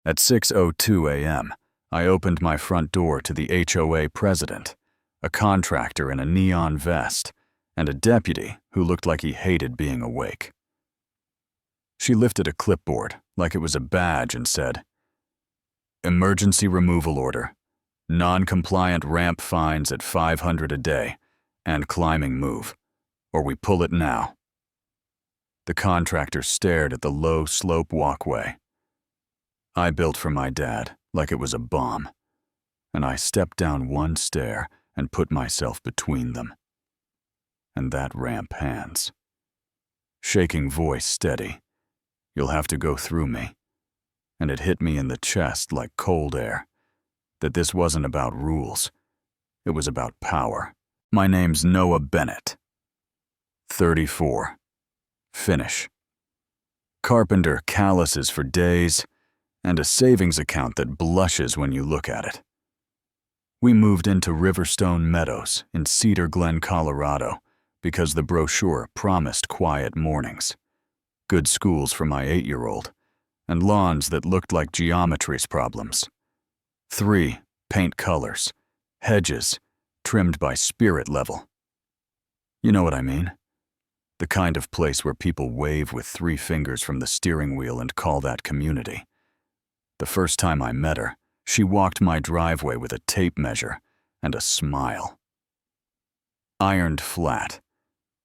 At 6:02 a.m., I opened my front door to the HOA president, a contractor in a neon vest, and a deputy who looked like he hated being awake. She lifted a clipboard like it was a badge and said, "Emergency removal order. Non-compliant ramp fines at $500 a day and climbing move, or we pull it now." The contractor stared at the low slope walkway. I built for my dad like it was a bomb, and I stepped down one stair and put myself between them. And that ramp hands. Shaking voice steady, "You'll have to go through me." And it hit me in the chest like cold air, that this wasn't about rules. It was about power. My name's Noah Bennett. 34. Finish. Carpenter calluses for days, and a savings account that blushes when you look at it. We moved into Riverstone Meadows in Cedar Glen, Colorado, because the brochure promised quiet mornings, good schools for my 8-year-old, and lawns that looked like geometry's problems. 3 paint colors, hedges, trimmed by spirit level. You know what I mean? The kind of place where people wave with 3 fingers from the steering wheel and call that community. The first time I met her, she walked my driveway with a tape measure and a smile. Ironed flat.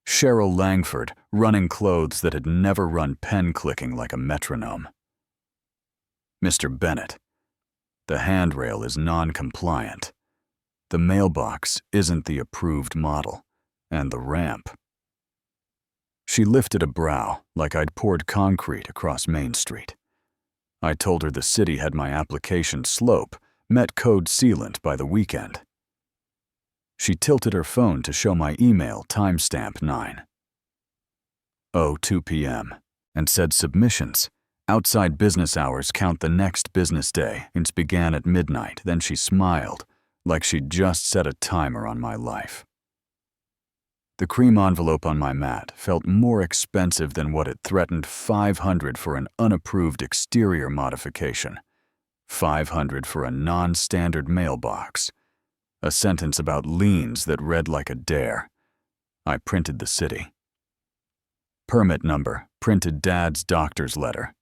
Cheryl Langford, running clothes that had never run pen clicking like a metronome. Mr. Bennett. The handrail is non-compliant. The mailbox isn't the approved model, and the ramp. She lifted a brow like I'd poured concrete across Main Street. I told her the city had my application slope, met code sealant by the weekend. She tilted her phone to show my email timestamp 9:02 p.m. and said submissions. Outside business hours count the next business day and began at midnight. Then she smiled like she'd just set a timer on my life. The cream envelope on my mat felt more expensive than what it threatened. $500 for an unapproved exterior modification. $500 for a non-standard mailbox. A sentence about liens that read like a dare. I printed the city. Permit number, printed Dad's doctor's letter.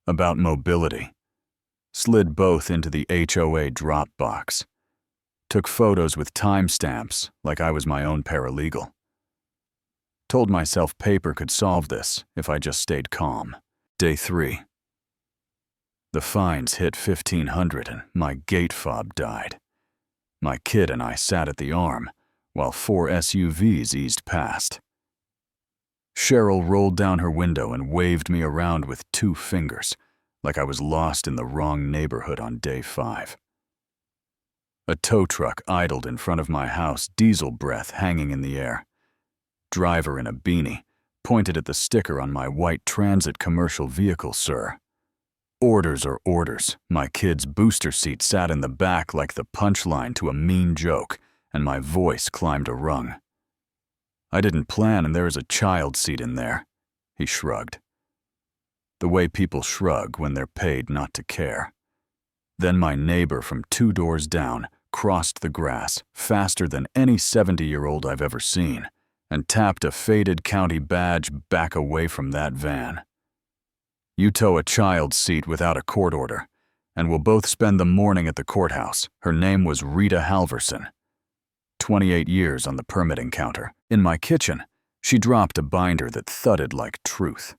About mobility. Slid both into the HOA drop box. Took photos with timestamps like I was my own paralegal. Told myself paper could solve this if I just stayed calm. Day 3. The fines hit $1,500 and my gate fob died. My kid and I sat at the arm while 4 SUVs eased past. Cheryl rolled down her window and waved me around with 2 fingers, like I was lost in the wrong neighborhood on day 5. A tow truck idled in front of my house, diesel breath hanging in the air. Driver in a beanie pointed at the sticker on my white Transit commercial vehicle, "Sir." Orders are orders. My kid's booster seat sat in the back like the punchline to a mean joke, and my voice climbed a rung. "I didn't plan, and there is a child seat in there," he shrugged. The way people shrug when they're paid not to care. Then my neighbor from 2 doors down crossed the grass faster than any 70-year-old I've ever seen and tapped a faded county badge back away from that van. "You tow a child's seat without a court order, and we'll both spend the morning at the courthouse." Her name was Rita Halverson. 28 years on the permitting counter. In my kitchen, she dropped a binder that thudded like truth.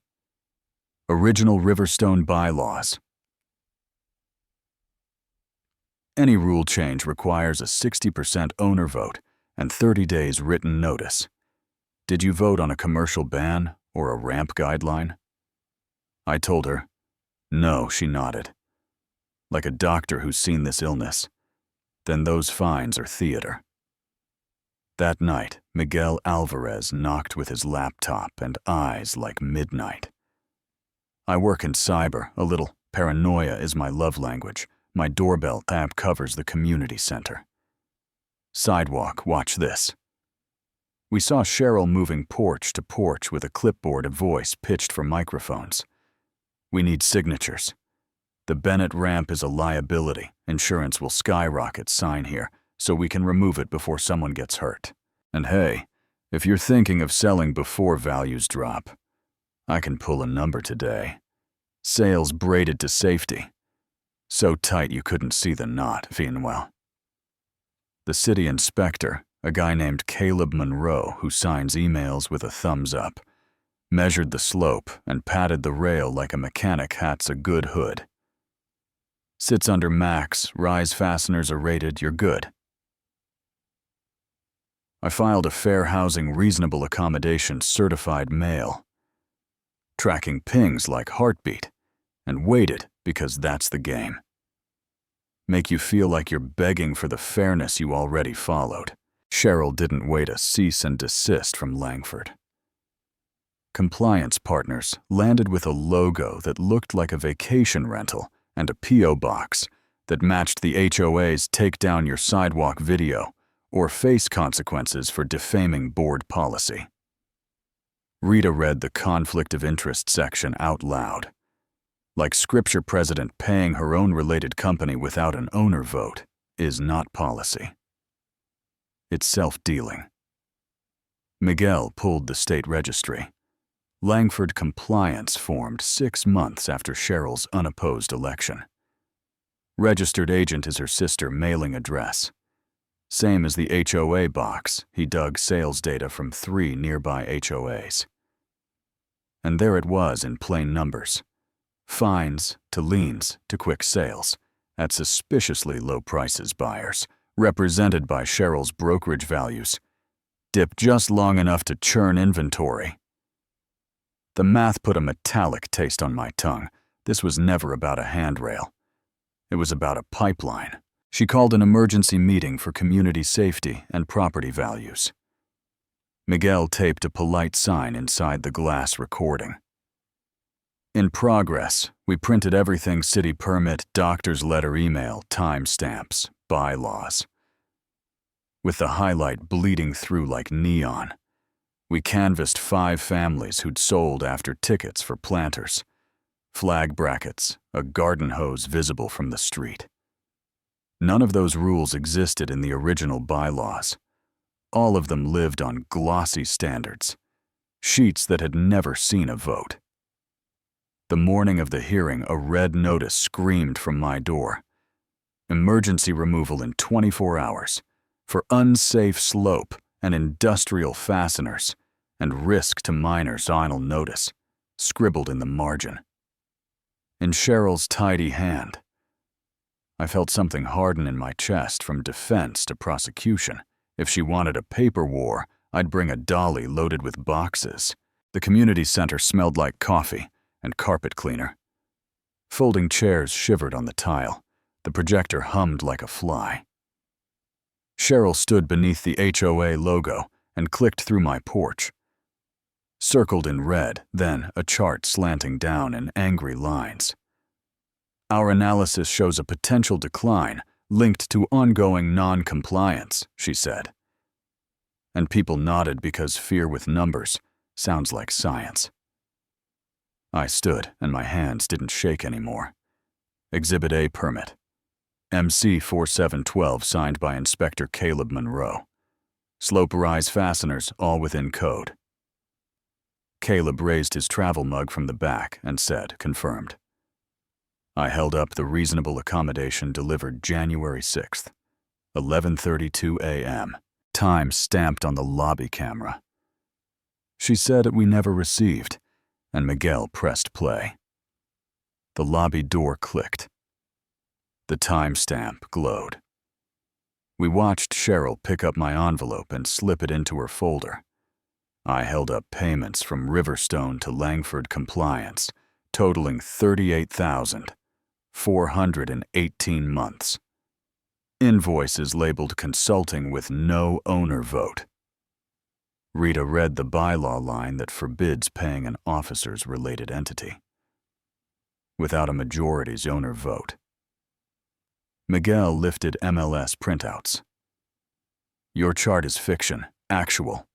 Original Riverstone Bylaws. Any rule change requires a 60% owner vote and 30 days written notice. Did you vote on a commercial ban or a ramp guideline? I told her, no. She nodded. Like a doctor who's seen this illness. Then those fines are theater. That night, Miguel Alvarez knocked with his laptop and eyes like midnight. I work in cyber, a little. Paranoia is my love language. My doorbell tab covers the community center. Sidewalk, watch this. We saw Cheryl moving porch to porch with a clipboard, a voice pitched for microphones. We need signatures. The Bennett ramp is a liability. Insurance will skyrocket sign here, so we can remove it before someone gets hurt. And hey, if you're thinking of selling before values drop, I can pull a number today. Sales braided to safety. So tight you couldn't see the knot, Vienwell. The city inspector, a guy named Caleb Monroe who signs emails with a thumbs up, measured the slope and patted the rail like a mechanic hats a good hood. Sits under max, rise fasteners are rated, you're good. I filed a fair housing reasonable accommodation certified mail, tracking pings like heartbeat, and waited because that's the game. Make you feel like you're begging for the fairness you already followed. Cheryl didn't wait a cease and desist from Langford. Compliance partners landed with a logo that looked like a vacation rental and a P.O. box that matched the HOA's take down your sidewalk video or face consequences for defaming board policy. Rita read the conflict of interest section out loud, like scripture president paying her own related company without an owner vote is not policy. It's self-dealing. Miguel pulled the state registry. Langford compliance formed 6 months after Cheryl's unopposed election. Registered agent is her sister mailing address. Same as the HOA box, he dug sales data from 3 nearby HOAs. And there it was in plain numbers. Fines to liens to quick sales at suspiciously low prices buyers, represented by Cheryl's brokerage values, dipped just long enough to churn inventory. The math put a metallic taste on my tongue. This was never about a handrail. It was about a pipeline. She called an emergency meeting for community safety and property values. Miguel taped a polite sign inside the glass recording. In progress, we printed everything city permit, doctor's letter email, timestamps, bylaws. With the highlight bleeding through like neon, we canvassed 5 families who'd sold after tickets for planters, flag brackets, a garden hose visible from the street. None of those rules existed in the original bylaws. All of them lived on glossy standards, sheets that had never seen a vote. The morning of the hearing, a red notice screamed from my door. Emergency removal in 24 hours for unsafe slope and industrial fasteners and risk to minors final notice, scribbled in the margin. In Cheryl's tidy hand, I felt something harden in my chest from defense to prosecution. If she wanted a paper war, I'd bring a dolly loaded with boxes. The community center smelled like coffee and carpet cleaner. Folding chairs shivered on the tile. The projector hummed like a fly. Cheryl stood beneath the HOA logo and clicked through my porch. Circled in red, then a chart slanting down in angry lines. Our analysis shows a potential decline linked to ongoing non-compliance, she said. And people nodded because fear with numbers sounds like science. I stood and my hands didn't shake anymore. Exhibit A permit. MC 4712 signed by Inspector Caleb Monroe. Slope rise fasteners all within code. Caleb raised his travel mug from the back and said, confirmed. I held up the reasonable accommodation delivered January 6th, 11:32 a.m., time stamped on the lobby camera. She said it we never received, and Miguel pressed play. The lobby door clicked. The timestamp glowed. We watched Cheryl pick up my envelope and slip it into her folder. I held up payments from Riverstone to Langford Compliance, totaling 38,418 months. Invoices labeled consulting with no owner vote. Rita read the bylaw line that forbids paying an officer's related entity without a majority's owner vote. Miguel lifted MLS printouts. Your chart is fiction, actual.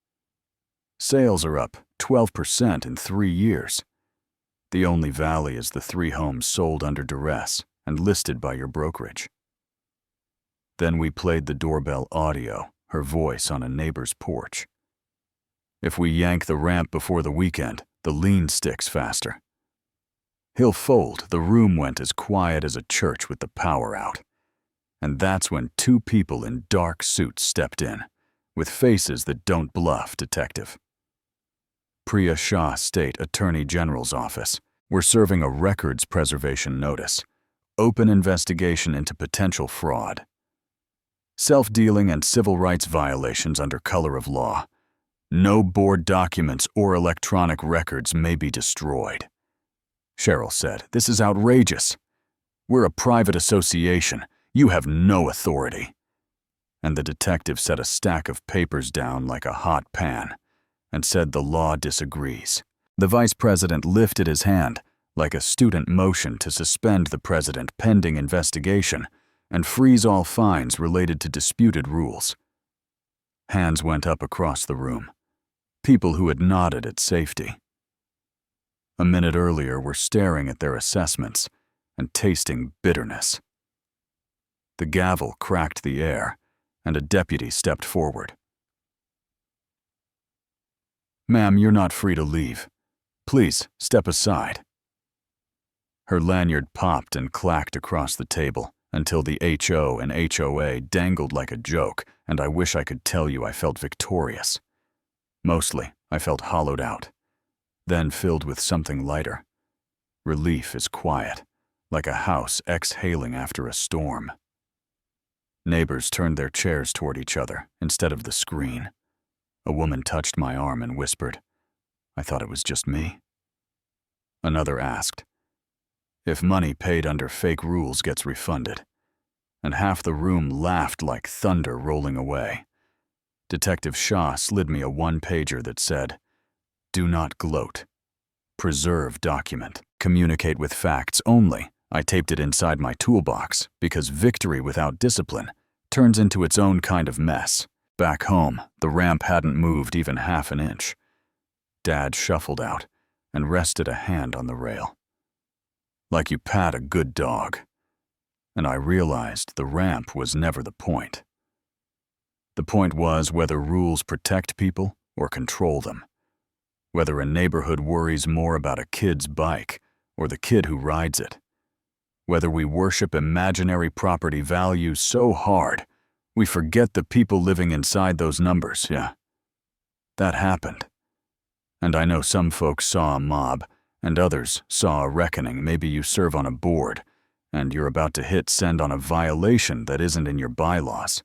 Sales are up 12% in 3 years. The only valley is the 3 homes sold under duress and listed by your brokerage. Then we played the doorbell audio, her voice on a neighbor's porch. If we yank the ramp before the weekend, the lien sticks faster. He'll fold. The room went as quiet as a church with the power out. And that's when 2 people in dark suits stepped in, with faces that don't bluff, Detective. Priya Shah, State Attorney General's office. We're serving a records preservation notice. Open investigation into potential fraud. Self-dealing and civil rights violations under color of law. No board documents or electronic records may be destroyed. Cheryl said, "This is outrageous. We're a private association. You have no authority." And the detective set a stack of papers down like a hot pan and said the law disagrees. The vice president lifted his hand like a student motion to suspend the president pending investigation and freeze all fines related to disputed rules. Hands went up across the room. People who had nodded at safety. A minute earlier were staring at their assessments and tasting bitterness. The gavel cracked the air, and a deputy stepped forward. "Ma'am, you're not free to leave. Please, step aside." Her lanyard popped and clacked across the table until the HO and HOA dangled like a joke, and I wish I could tell you I felt victorious. Mostly, I felt hollowed out, then filled with something lighter. Relief is quiet, like a house exhaling after a storm. Neighbors turned their chairs toward each other instead of the screen. A woman touched my arm and whispered, "I thought it was just me." Another asked if money paid under fake rules gets refunded, and half the room laughed like thunder rolling away. Detective Shah slid me a 1-pager that said, "Do not gloat. Preserve document. Communicate with facts only." I taped it inside my toolbox because victory without discipline turns into its own kind of mess. Back home, the ramp hadn't moved even half an inch. Dad shuffled out and rested a hand on the rail. Like you pat a good dog. And I realized the ramp was never the point. The point was whether rules protect people or control them. Whether a neighborhood worries more about a kid's bike or the kid who rides it. Whether we worship imaginary property values so hard we forget the people living inside those numbers, yeah. That happened. And I know some folks saw a mob, and others saw a reckoning. Maybe you serve on a board, and you're about to hit send on a violation that isn't in your bylaws.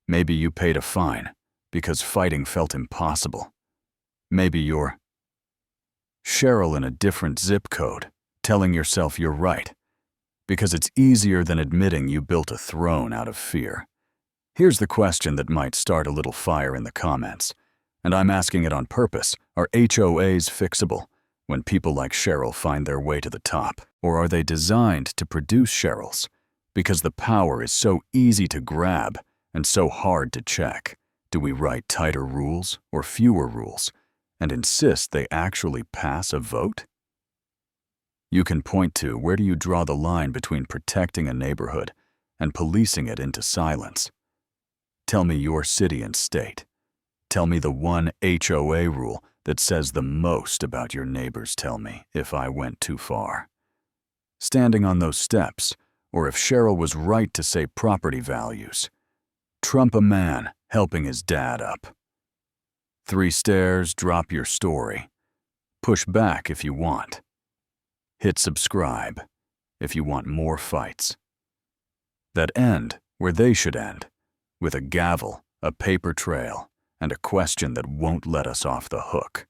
Maybe you paid a fine because fighting felt impossible. Maybe you're Cheryl in a different zip code, telling yourself you're right, because it's easier than admitting you built a throne out of fear. Here's the question that might start a little fire in the comments, and I'm asking it on purpose. Are HOAs fixable when people like Cheryl find their way to the top? Or are they designed to produce Cheryls because the power is so easy to grab and so hard to check? Do we write tighter rules or fewer rules and insist they actually pass a vote? You can point to where do you draw the line between protecting a neighborhood and policing it into silence. Tell me your city and state. Tell me the one HOA rule that says the most about your neighbors. Tell me if I went too far. Standing on those steps, or if Cheryl was right to say property values. Trump a man helping his dad up. 3 stairs, drop your story. Push back if you want. Hit subscribe if you want more fights. That end where they should end, with a gavel, a paper trail, and a question that won't let us off the hook.